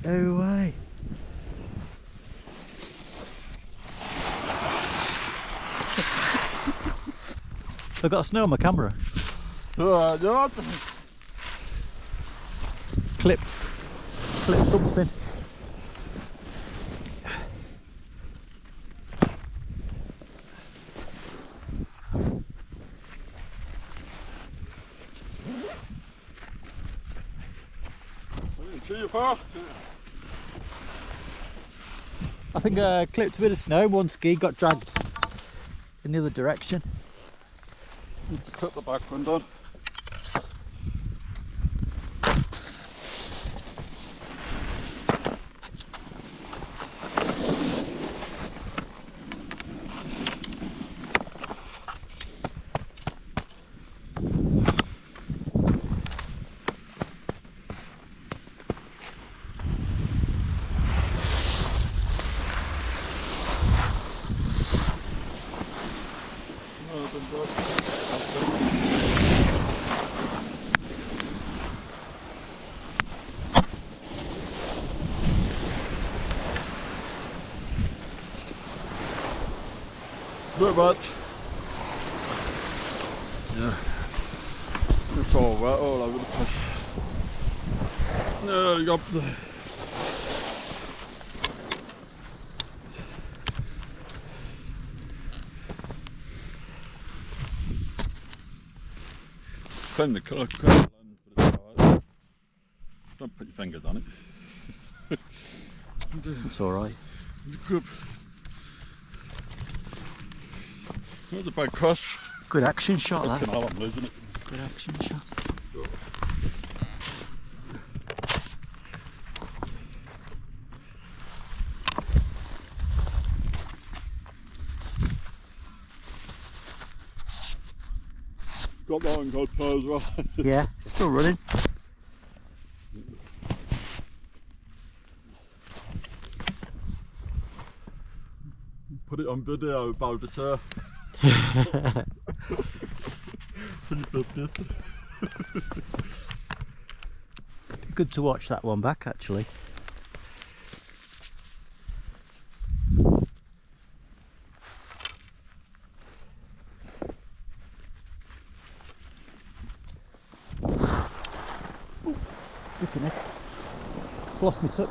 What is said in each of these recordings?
No way. I've got snow on my camera. Clipped something. I think I clipped a bit of snow, one ski got dragged in the other direction. Need to cut the back one down. Not bad. Yeah. It's all wet all over the place. There you go. Clean the colour, but it's alright. Don't put your fingers on it. It's alright. The grip. Not a bad cross. Good action shot, that. Canal, I'm losing it. Good action shot. Got that on GoPro as well. Yeah, still running. Put it on video about it here. Good to watch that one back, actually. Looking at it. Lost my touch.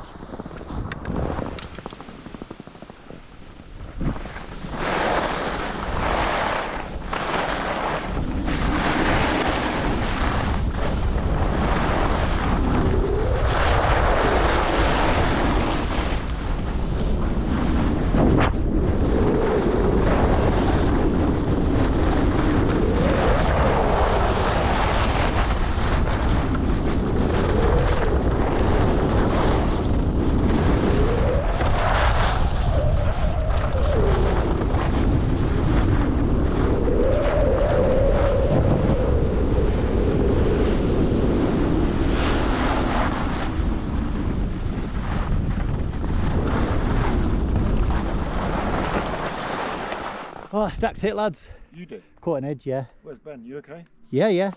Oh, I stacked it, lads. You did? Caught an edge, yeah. Where's Ben? You okay? Yeah, yeah.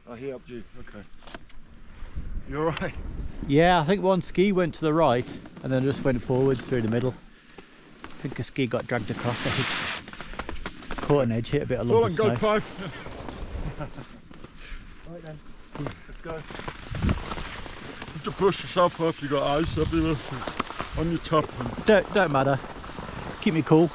Oh, he helped you. Okay. You alright? Yeah, I think one ski went to the right and then just went forwards through the middle. I think a ski got dragged across. I hit, caught an edge, hit a bit of lump of snow. Go, right then, let's go. You have to brush yourself off, you got ice everywhere on your top. Don't matter. Keep me cool.